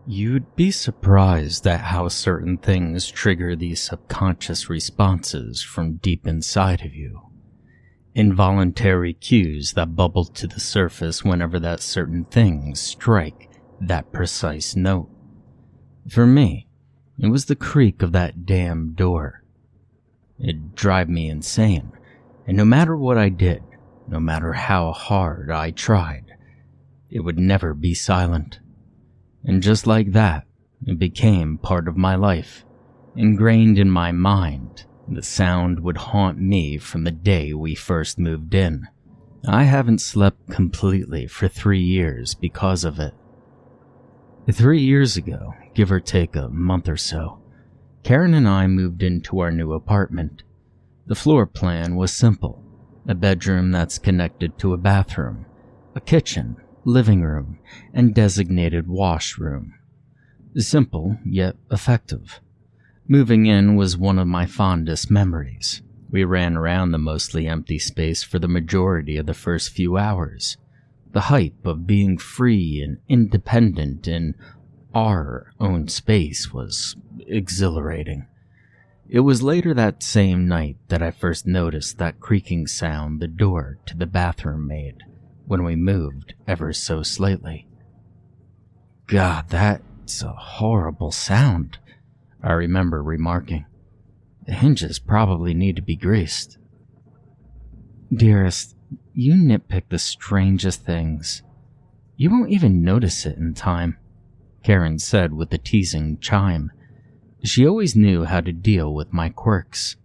You'd be surprised at how certain things trigger these subconscious responses from deep inside of you. Involuntary cues that bubble to the surface whenever that certain things strike that precise note. For me, it was the creak of that damn door. It'd drive me insane, and no matter what I did, no matter how hard I tried, it would never be silent. And just like that, it became part of my life, ingrained in my mind. The sound would haunt me from the day we first moved in. I haven't slept completely for 3 years because of it. 3 years ago, give or take a month or so, Karen and I moved into our new apartment. The floor plan was simple: a bedroom that's connected to a bathroom, a kitchen, living room, and designated washroom. Simple, yet effective. Moving in was one of my fondest memories. We ran around the mostly empty space for the majority of the first few hours. The hype of being free and independent in our own space was exhilarating. It was later that same night that I first noticed that creaking sound the door to the bathroom made when we moved ever so slightly. God, that's a horrible sound, I remember remarking. The hinges probably need to be greased. Dearest, you nitpick the strangest things. You won't even notice it in time, Karen said with a teasing chime. She always knew how to deal with my quirks.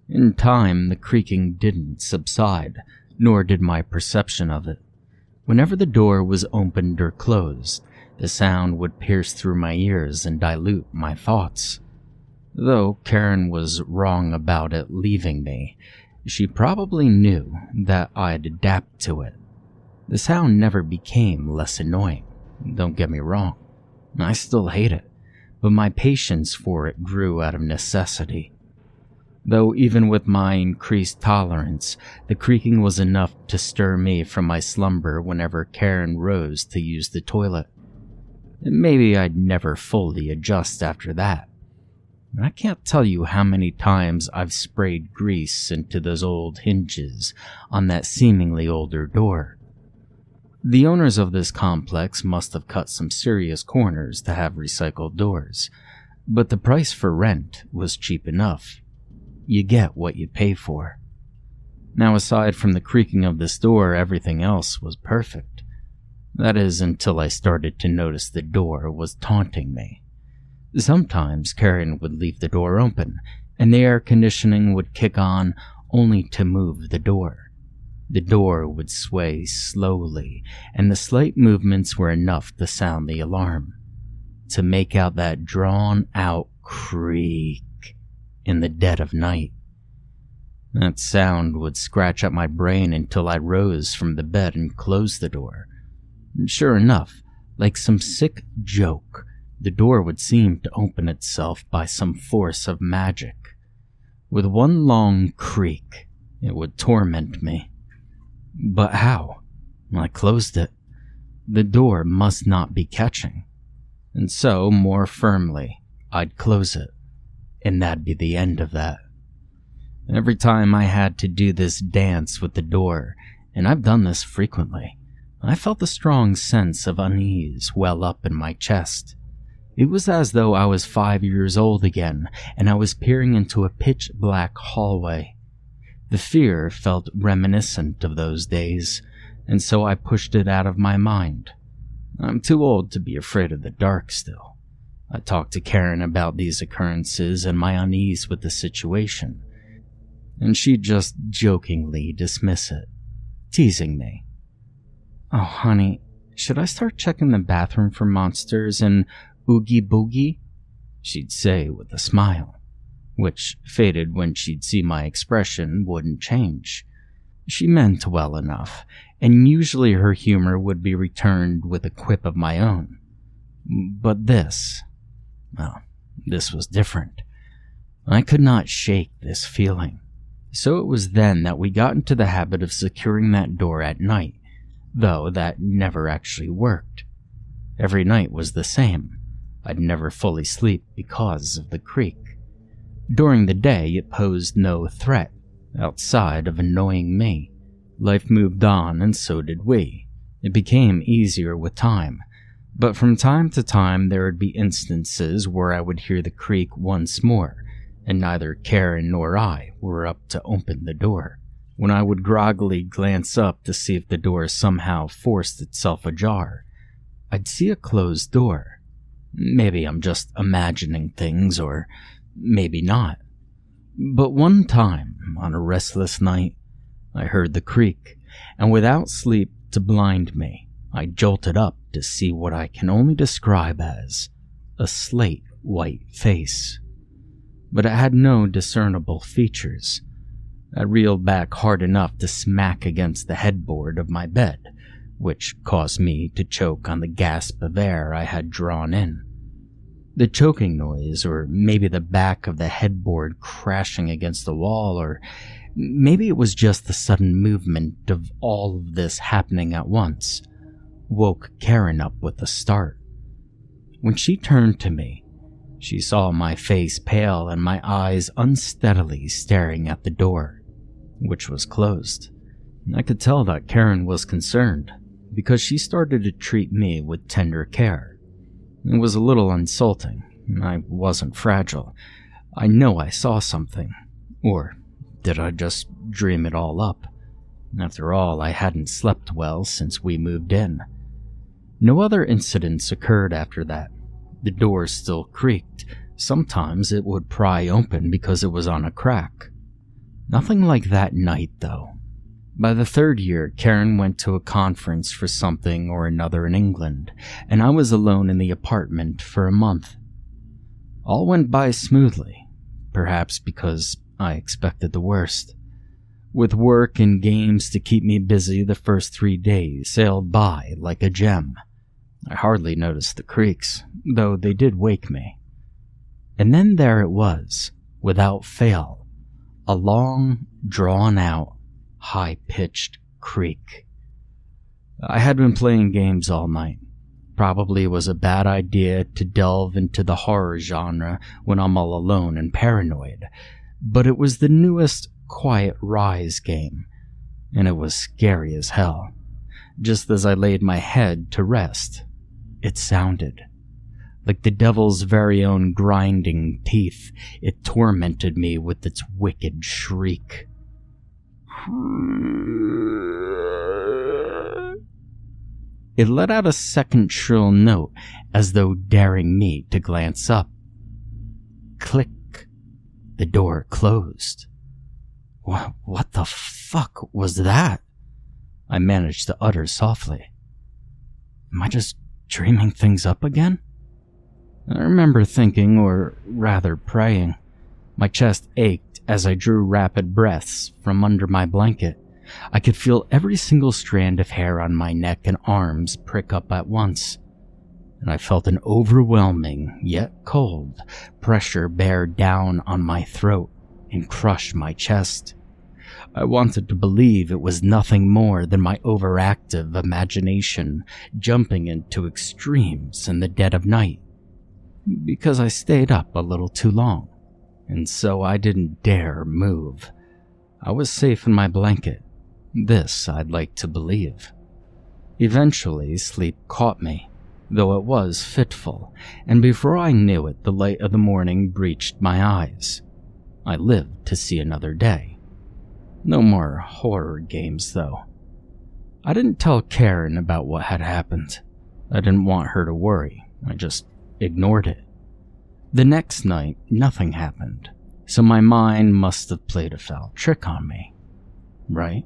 In time, the creaking didn't subside, nor did my perception of it. Whenever the door was opened or closed, the sound would pierce through my ears and dilute my thoughts. Though Karen was wrong about it leaving me, she probably knew that I'd adapt to it. The sound never became less annoying, don't get me wrong. I still hate it, but my patience for it grew out of necessity. Though even with my increased tolerance, the creaking was enough to stir me from my slumber whenever Karen rose to use the toilet. Maybe I'd never fully adjust after that. I can't tell you how many times I've sprayed grease into those old hinges on that seemingly older door. The owners of this complex must have cut some serious corners to have recycled doors, but the price for rent was cheap enough. You get what you pay for. Now, aside from the creaking of this door, everything else was perfect. That is, until I started to notice the door was taunting me. Sometimes Karen would leave the door open, and the air conditioning would kick on only to move the door. The door would sway slowly, and the slight movements were enough to sound the alarm, to make out that drawn-out creak in the dead of night. That sound would scratch at my brain until I rose from the bed and closed the door. Sure enough, like some sick joke, the door would seem to open itself by some force of magic. With one long creak, it would torment me. But how? I closed it. The door must not be catching. And so, more firmly, I'd close it. And that'd be the end of that. Every time I had to do this dance with the door, and I've done this frequently, I felt a strong sense of unease well up in my chest. It was as though I was 5 years old again, and I was peering into a pitch-black hallway. The fear felt reminiscent of those days, and so I pushed it out of my mind. I'm too old to be afraid of the dark still. I talked to Karen about these occurrences and my unease with the situation, and she'd just jokingly dismiss it, teasing me. Oh, honey, should I start checking the bathroom for monsters and oogie boogie? She'd say with a smile, which faded when she'd see my expression wouldn't change. She meant well enough, and usually her humor would be returned with a quip of my own. But this was different. I could not shake this feeling. So it was then that we got into the habit of securing that door at night, though that never actually worked. Every night was the same. I'd never fully sleep because of the creak. During the day, it posed no threat, outside of annoying me. Life moved on, and so did we. It became easier with time, but from time to time there would be instances where I would hear the creak once more, and neither Karen nor I were up to open the door. When I would groggily glance up to see if the door somehow forced itself ajar, I'd see a closed door. Maybe I'm just imagining things, or maybe not. But one time, on a restless night, I heard the creak, and without sleep to blind me, I jolted up to see what I can only describe as a slate-white face. But it had no discernible features. I reeled back hard enough to smack against the headboard of my bed, which caused me to choke on the gasp of air I had drawn in. The choking noise, or maybe the back of the headboard crashing against the wall, or maybe it was just the sudden movement of all of this happening at once, woke Karen up with a start. When she turned to me, she saw my face pale and my eyes unsteadily staring at the door, which was closed. I could tell that Karen was concerned, because she started to treat me with tender care. It was a little insulting. I wasn't fragile. I know I saw something. Or did I just dream it all up? After all, I hadn't slept well since we moved in. No other incidents occurred after that. The door still creaked. Sometimes it would pry open because it was on a crack. Nothing like that night, though. By the third year, Karen went to a conference for something or another in England, and I was alone in the apartment for a month. All went by smoothly, perhaps because I expected the worst. With work and games to keep me busy, the first 3 days sailed by like a gem. I hardly noticed the creaks, though they did wake me. And then there it was, without fail, a long, drawn-out, high-pitched creak. I had been playing games all night. Probably it was a bad idea to delve into the horror genre when I'm all alone and paranoid, but it was the newest Quiet Rise game, and it was scary as hell. Just as I laid my head to rest, it sounded like the devil's very own grinding teeth. It tormented me with its wicked shriek. It let out a second shrill note, as though daring me to glance up. Click. The door closed. What the fuck was that? I managed to utter softly. Am I just dreaming things up again? I remember thinking, or rather praying. My chest ached as I drew rapid breaths from under my blanket. I could feel every single strand of hair on my neck and arms prick up at once, and I felt an overwhelming, yet cold, pressure bear down on my throat and crush my chest. I wanted to believe it was nothing more than my overactive imagination jumping into extremes in the dead of night, because I stayed up a little too long, and so I didn't dare move. I was safe in my blanket. This I'd like to believe. Eventually, sleep caught me, though it was fitful, and before I knew it, the light of the morning breached my eyes. I lived to see another day. No more horror games, though. I didn't tell Karen about what had happened. I didn't want her to worry. I just ignored it. The next night, nothing happened, so my mind must have played a foul trick on me, right?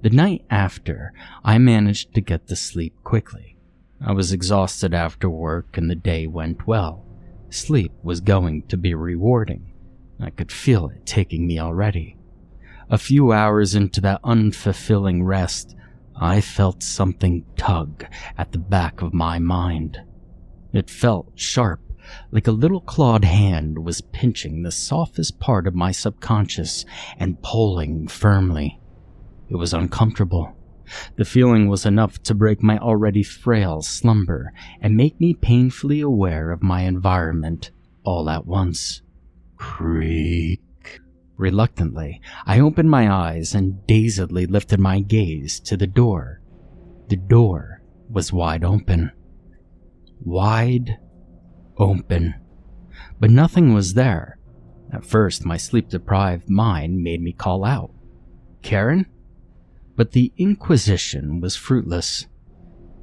The night after, I managed to get to sleep quickly. I was exhausted after work and the day went well. Sleep was going to be rewarding. I could feel it taking me already. A few hours into that unfulfilling rest, I felt something tug at the back of my mind. It felt sharp, like a little clawed hand was pinching the softest part of my subconscious and pulling firmly. It was uncomfortable. The feeling was enough to break my already frail slumber and make me painfully aware of my environment all at once. Creak. Reluctantly, I opened my eyes and dazedly lifted my gaze to the door. The door was wide open. Wide open. But nothing was there. At first, my sleep-deprived mind made me call out, "Karen?" But the inquisition was fruitless.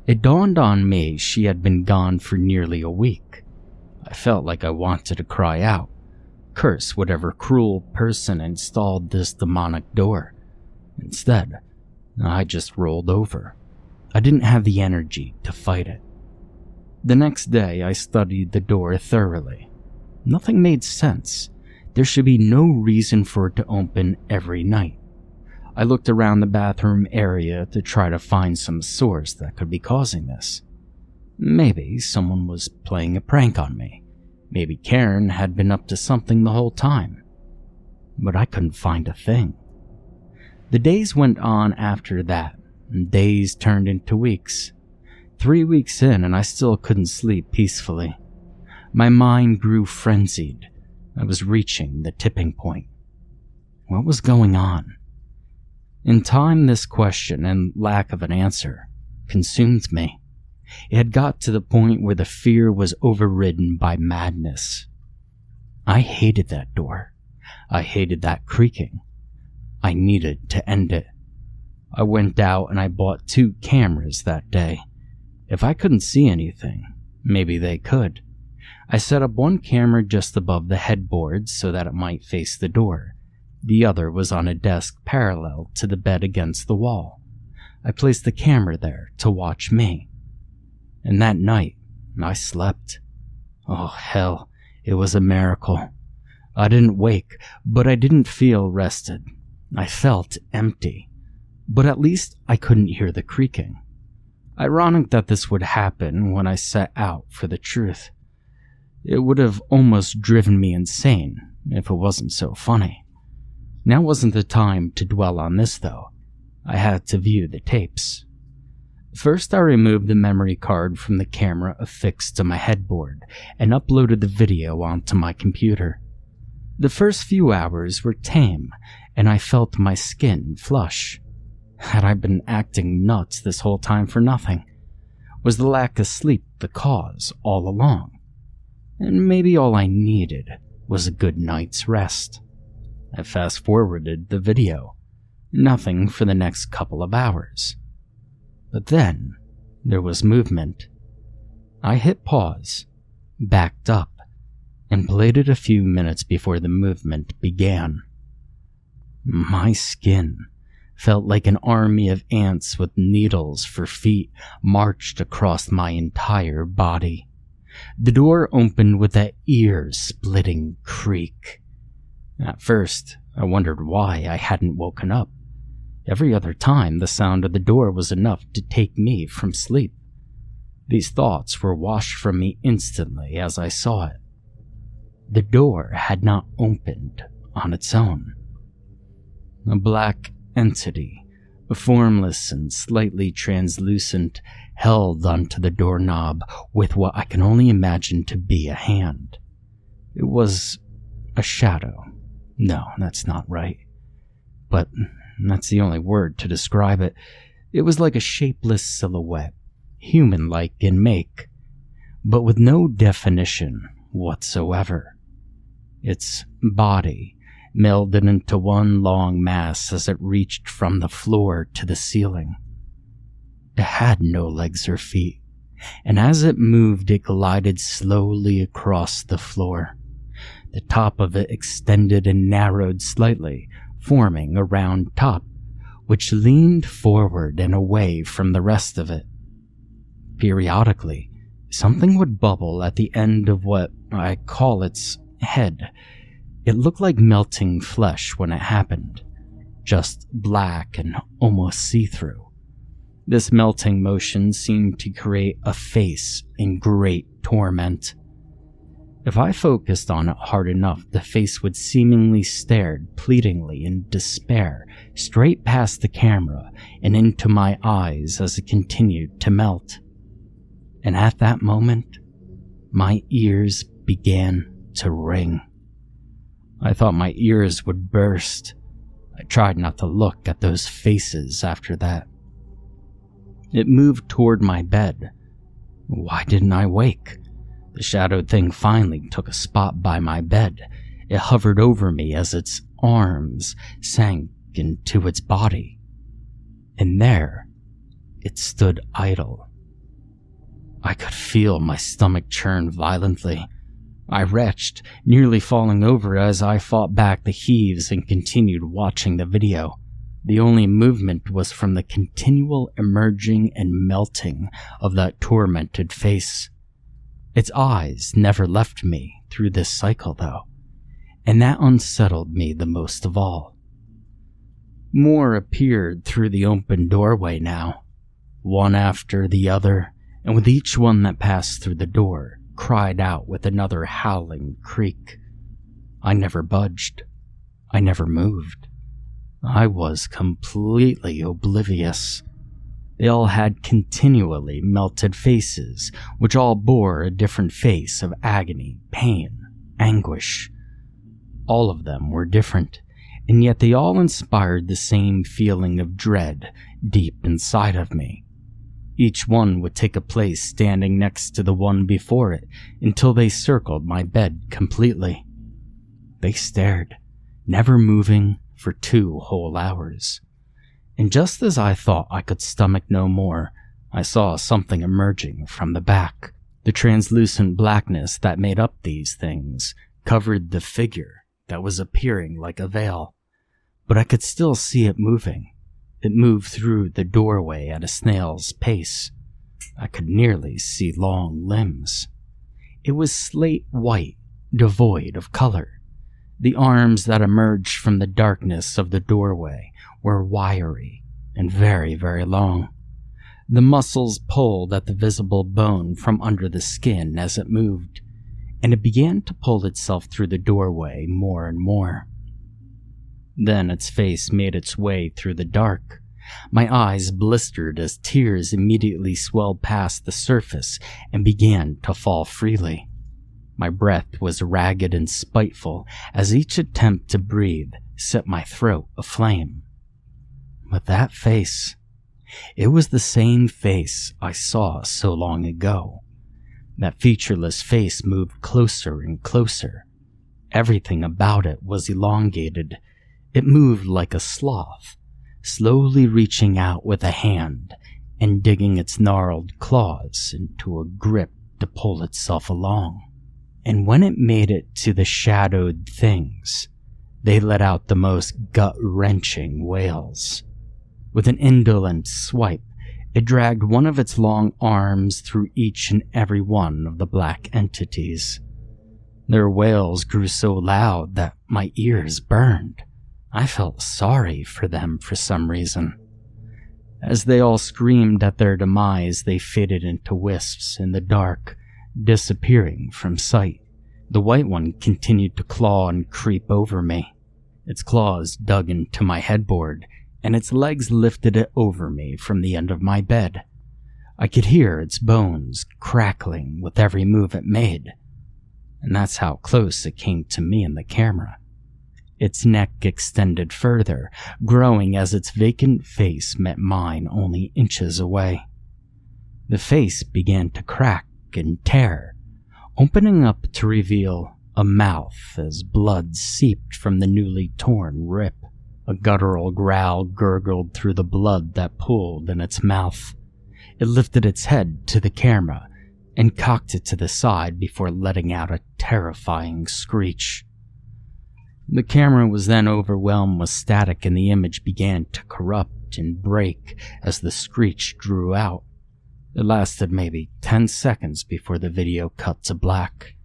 It dawned on me she had been gone for nearly a week. I felt like I wanted to cry out, curse whatever cruel person installed this demonic door. Instead, I just rolled over. I didn't have the energy to fight it. The next day, I studied the door thoroughly. Nothing made sense. There should be no reason for it to open every night. I looked around the bathroom area to try to find some source that could be causing this. Maybe someone was playing a prank on me. Maybe Karen had been up to something the whole time. But I couldn't find a thing. The days went on after that, and days turned into weeks. 3 weeks in, and I still couldn't sleep peacefully. My mind grew frenzied. I was reaching the tipping point. What was going on? In time, this question and lack of an answer consumed me. It had got to the point where the fear was overridden by madness. I hated that door. I hated that creaking. I needed to end it. I went out and I bought 2 cameras that day. If I couldn't see anything, maybe they could. I set up one camera just above the headboard so that it might face the door. The other was on a desk parallel to the bed against the wall. I placed the camera there to watch me. And that night, I slept. Oh hell, it was a miracle. I didn't wake, but I didn't feel rested. I felt empty. But at least I couldn't hear the creaking. Ironic that this would happen when I set out for the truth. It would have almost driven me insane if it wasn't so funny. Now wasn't the time to dwell on this, though. I had to view the tapes. First, I removed the memory card from the camera affixed to my headboard and uploaded the video onto my computer. The first few hours were tame, and I felt my skin flush. Had I been acting nuts this whole time for nothing? Was the lack of sleep the cause all along? And maybe all I needed was a good night's rest. I fast-forwarded the video. Nothing for the next couple of hours. But then, there was movement. I hit pause, backed up, and played it a few minutes before the movement began. My skin felt like an army of ants with needles for feet marched across my entire body. The door opened with that ear-splitting creak. At first, I wondered why I hadn't woken up. Every other time, the sound of the door was enough to take me from sleep. These thoughts were washed from me instantly as I saw it. The door had not opened on its own. A black entity, formless and slightly translucent, held onto the doorknob with what I can only imagine to be a hand. It was a shadow. No, that's not right. But that's the only word to describe it. It was like a shapeless silhouette, human-like in make, but with no definition whatsoever. Its body melded into one long mass as it reached from the floor to the ceiling. It had no legs or feet, and as it moved, it glided slowly across the floor. The top of it extended and narrowed slightly, forming a round top, which leaned forward and away from the rest of it. Periodically, something would bubble at the end of what I call its head. It looked like melting flesh when it happened, just black and almost see-through. This melting motion seemed to create a face in great torment. If I focused on it hard enough, the face would seemingly stare pleadingly in despair straight past the camera and into my eyes as it continued to melt. And at that moment, my ears began to ring. I thought my ears would burst. I tried not to look at those faces after that. It moved toward my bed. Why didn't I wake? The shadowed thing finally took a spot by my bed. It hovered over me as its arms sank into its body. And there, it stood idle. I could feel my stomach churn violently. I retched, nearly falling over as I fought back the heaves and continued watching the video. The only movement was from the continual emerging and melting of that tormented face. Its eyes never left me through this cycle, though, and that unsettled me the most of all. More appeared through the open doorway now, one after the other, and with each one that passed through the door, cried out with another howling creak. I never budged. I never moved. I was completely oblivious. They all had continually melted faces, which all bore a different face of agony, pain, anguish. All of them were different, and yet they all inspired the same feeling of dread deep inside of me. Each one would take a place standing next to the one before it until they circled my bed completely. They stared, never moving for 2 whole hours. And just as I thought I could stomach no more, I saw something emerging from the back. The translucent blackness that made up these things covered the figure that was appearing like a veil, but I could still see it moving. It moved through the doorway at a snail's pace. I could nearly see long limbs. It was slate white, devoid of color. The arms that emerged from the darkness of the doorway were wiry and very, very long. The muscles pulled at the visible bone from under the skin as it moved, and it began to pull itself through the doorway more and more. Then its face made its way through the dark. My eyes blistered as tears immediately swelled past the surface and began to fall freely. My breath was ragged and spiteful as each attempt to breathe set my throat aflame. But that face, it was the same face I saw so long ago. That featureless face moved closer and closer. Everything about it was elongated. It moved like a sloth, slowly reaching out with a hand and digging its gnarled claws into a grip to pull itself along. And when it made it to the shadowed things, they let out the most gut-wrenching wails. With an indolent swipe, it dragged one of its long arms through each and every one of the black entities. Their wails grew so loud that my ears burned. I felt sorry for them for some reason. As they all screamed at their demise, they faded into wisps in the dark, disappearing from sight. The white one continued to claw and creep over me. Its claws dug into my headboard, and its legs lifted it over me from the end of my bed. I could hear its bones crackling with every move it made, and that's how close it came to me in the camera. Its neck extended further, growing as its vacant face met mine only inches away. The face began to crack and tear, opening up to reveal a mouth as blood seeped from the newly torn rip. A guttural growl gurgled through the blood that pooled in its mouth. It lifted its head to the camera and cocked it to the side before letting out a terrifying screech. The camera was then overwhelmed with static and the image began to corrupt and break as the screech drew out. It lasted maybe 10 seconds before the video cut to black.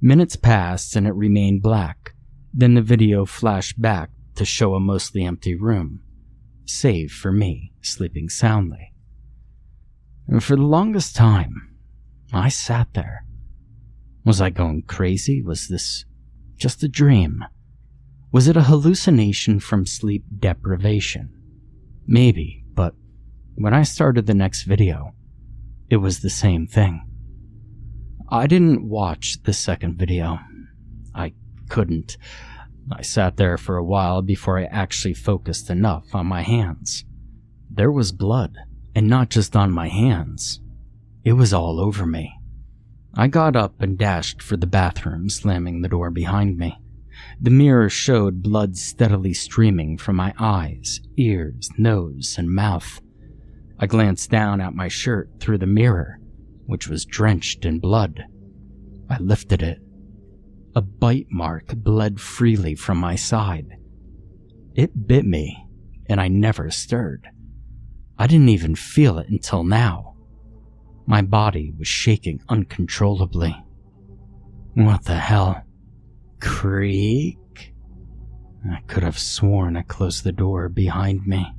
Minutes passed and it remained black. Then the video flashed back to show a mostly empty room, save for me sleeping soundly. And for the longest time, I sat there, Was I going crazy? Was this just a dream? Was it a hallucination from sleep deprivation? Maybe, but when I started the next video, it was the same thing. I didn't watch the second video. I couldn't. I sat there for a while before I actually focused enough on my hands. There was blood, and not just on my hands. It was all over me. I got up and dashed for the bathroom, slamming the door behind me. The mirror showed blood steadily streaming from my eyes, ears, nose, and mouth. I glanced down at my shirt through the mirror, which was drenched in blood. I lifted it. A bite mark bled freely from my side. It bit me, and I never stirred. I didn't even feel it until now. My body was shaking uncontrollably. What the hell? Creak? I could have sworn I closed the door behind me.